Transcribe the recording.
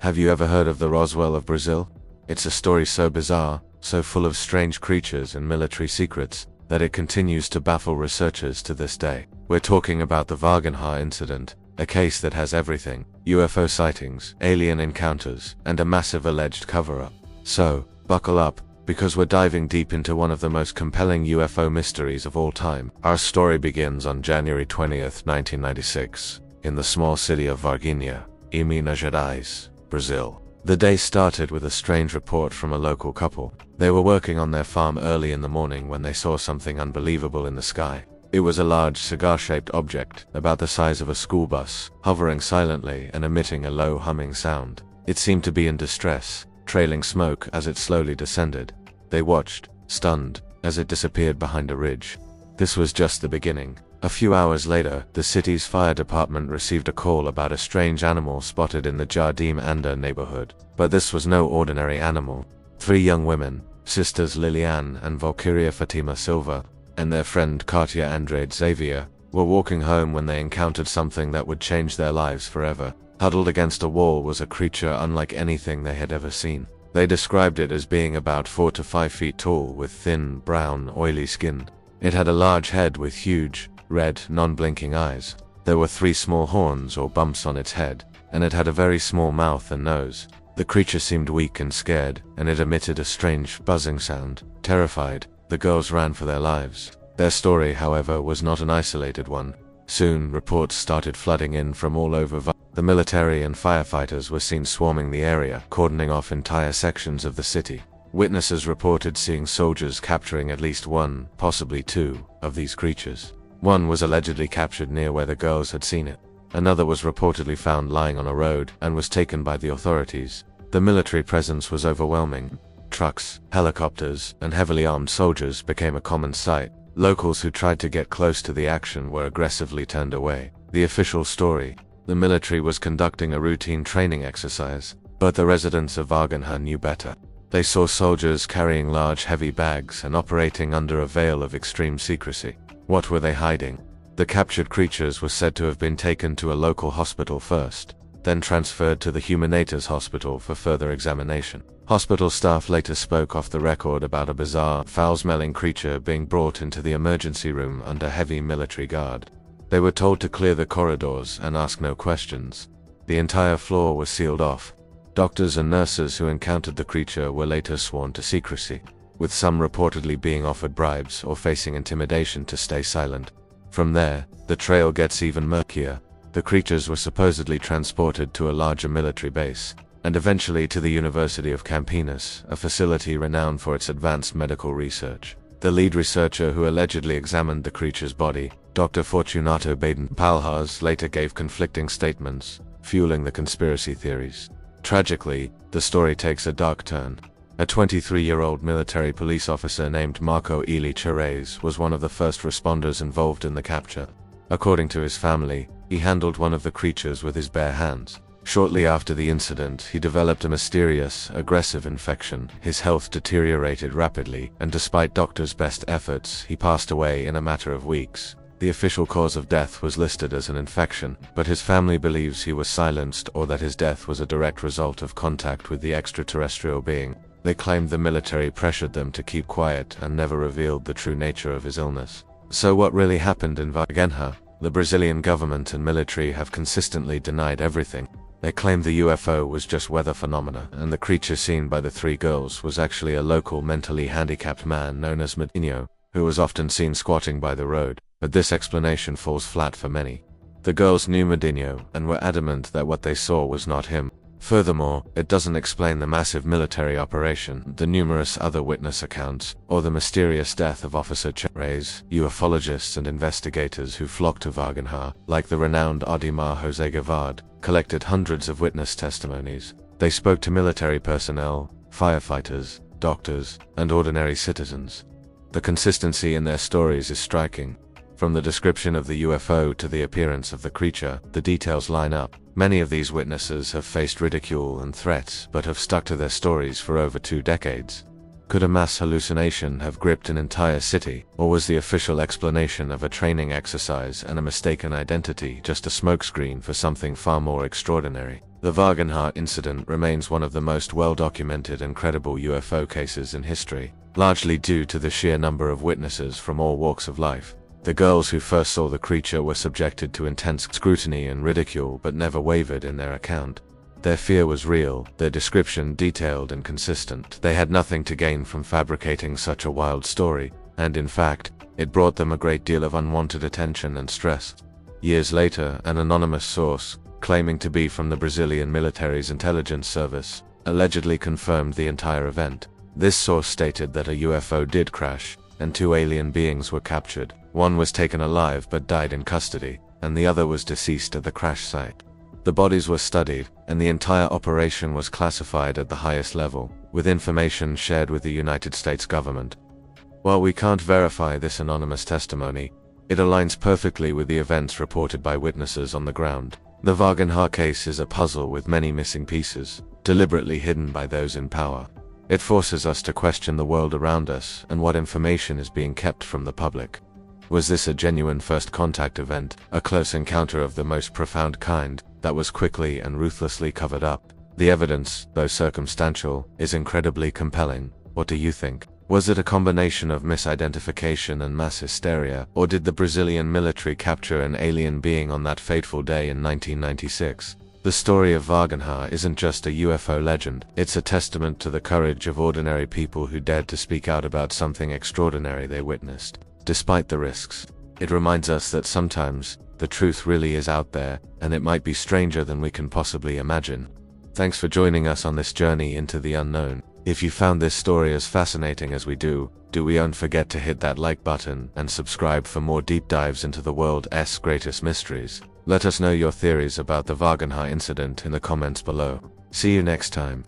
Have you ever heard of the Roswell of Brazil? It's a story so bizarre, so full of strange creatures and military secrets, that it continues to baffle researchers to this day. We're talking about the Varginha Incident, a case that has everything: UFO sightings, alien encounters, and a massive alleged cover-up. So, buckle up, because we're diving deep into one of the most compelling UFO mysteries of all time. Our story begins on January 20th, 1996, in the small city of Varginha, Minas Gerais, Brazil. The day started with a strange report from a local couple. They were working on their farm early in the morning when they saw something unbelievable in the sky. It was a large cigar-shaped object, about the size of a school bus, hovering silently and emitting a low humming sound. It seemed to be in distress, trailing smoke as it slowly descended. They watched, stunned, as it disappeared behind a ridge. This was just the beginning. A few hours later, the city's fire department received a call about a strange animal spotted in the Jardim Anda neighborhood. But this was no ordinary animal. 3 young women, sisters Liliane and Valkyria Fatima Silva, and their friend Katia Andrade Xavier, were walking home when they encountered something that would change their lives forever. Huddled against a wall was a creature unlike anything they had ever seen. They described it as being about 4 to 5 feet tall with thin, brown, oily skin. It had a large head with huge, red, non-blinking eyes. There were 3 small horns or bumps on its head, and it had a very small mouth and nose. The creature seemed weak and scared, and it emitted a strange, buzzing sound. Terrified, the girls ran for their lives. Their story, however, was not an isolated one. Soon, reports started flooding in from all over. The military and firefighters were seen swarming the area, cordoning off entire sections of the city. Witnesses reported seeing soldiers capturing at least 1, possibly 2, of these creatures. One was allegedly captured near where the girls had seen it. Another was reportedly found lying on a road and was taken by the authorities. The military presence was overwhelming. Trucks, helicopters, and heavily armed soldiers became a common sight. Locals who tried to get close to the action were aggressively turned away. The official story: the military was conducting a routine training exercise, but the residents of Varginha knew better. They saw soldiers carrying large heavy bags and operating under a veil of extreme secrecy. What were they hiding? The captured creatures were said to have been taken to a local hospital first, then transferred to the Humanitas hospital for further examination. Hospital staff later spoke off the record about a bizarre, foul-smelling creature being brought into the emergency room under heavy military guard. They were told to clear the corridors and ask no questions. The entire floor was sealed off. Doctors and nurses who encountered the creature were later sworn to secrecy, with some reportedly being offered bribes or facing intimidation to stay silent. From there, the trail gets even murkier. The creatures were supposedly transported to a larger military base, and eventually to the University of Campinas, a facility renowned for its advanced medical research. The lead researcher who allegedly examined the creature's body, Dr. Fortunato Baden Palhares, later gave conflicting statements, fueling the conspiracy theories. Tragically, the story takes a dark turn. A 23-year-old military police officer named Marco Eli Cherez was one of the first responders involved in the capture. According to his family, he handled one of the creatures with his bare hands. Shortly after the incident, he developed a mysterious, aggressive infection. His health deteriorated rapidly, and despite doctors' best efforts, he passed away in a matter of weeks. The official cause of death was listed as an infection, but his family believes he was silenced or that his death was a direct result of contact with the extraterrestrial being. They claimed the military pressured them to keep quiet and never revealed the true nature of his illness. So what really happened in Varginha? The Brazilian government and military have consistently denied everything. They claim the UFO was just weather phenomena, and the creature seen by the 3 girls was actually a local mentally handicapped man known as Medinho, who was often seen squatting by the road. But this explanation falls flat for many. The girls knew Medinho and were adamant that what they saw was not him. Furthermore, it doesn't explain the massive military operation, the numerous other witness accounts, or the mysterious death of Officer Cherez. Ufologists and investigators who flocked to Varginha, like the renowned Ademar Jose Gavard, collected hundreds of witness testimonies. They spoke to military personnel, firefighters, doctors, and ordinary citizens. The consistency in their stories is striking. From the description of the UFO to the appearance of the creature, the details line up. Many of these witnesses have faced ridicule and threats, but have stuck to their stories for over 2 decades. Could a mass hallucination have gripped an entire city, or was the official explanation of a training exercise and a mistaken identity just a smokescreen for something far more extraordinary? The Varginha Incident remains one of the most well-documented and credible UFO cases in history, largely due to the sheer number of witnesses from all walks of life. The girls who first saw the creature were subjected to intense scrutiny and ridicule but never wavered in their account. Their fear was real, their description detailed and consistent. They had nothing to gain from fabricating such a wild story, and in fact, it brought them a great deal of unwanted attention and stress. Years later, an anonymous source, claiming to be from the Brazilian military's intelligence service, allegedly confirmed the entire event. This source stated that a UFO did crash, and 2 alien beings were captured. One was taken alive but died in custody, and the other was deceased at the crash site. The bodies were studied, and the entire operation was classified at the highest level, with information shared with the United States government. While we can't verify this anonymous testimony, it aligns perfectly with the events reported by witnesses on the ground. The Varginha case is a puzzle with many missing pieces, deliberately hidden by those in power. It forces us to question the world around us and what information is being kept from the public. Was this a genuine first contact event, a close encounter of the most profound kind, that was quickly and ruthlessly covered up? The evidence, though circumstantial, is incredibly compelling. What do you think? Was it a combination of misidentification and mass hysteria, or did the Brazilian military capture an alien being on that fateful day in 1996? The story of Varginha isn't just a UFO legend, it's a testament to the courage of ordinary people who dared to speak out about something extraordinary they witnessed. Despite the risks, it reminds us that sometimes, the truth really is out there, and it might be stranger than we can possibly imagine. Thanks for joining us on this journey into the unknown. If you found this story as fascinating as we do we don't forget to hit that like button and subscribe for more deep dives into the world's greatest mysteries. Let us know your theories about the Varginha incident in the comments below. See you next time.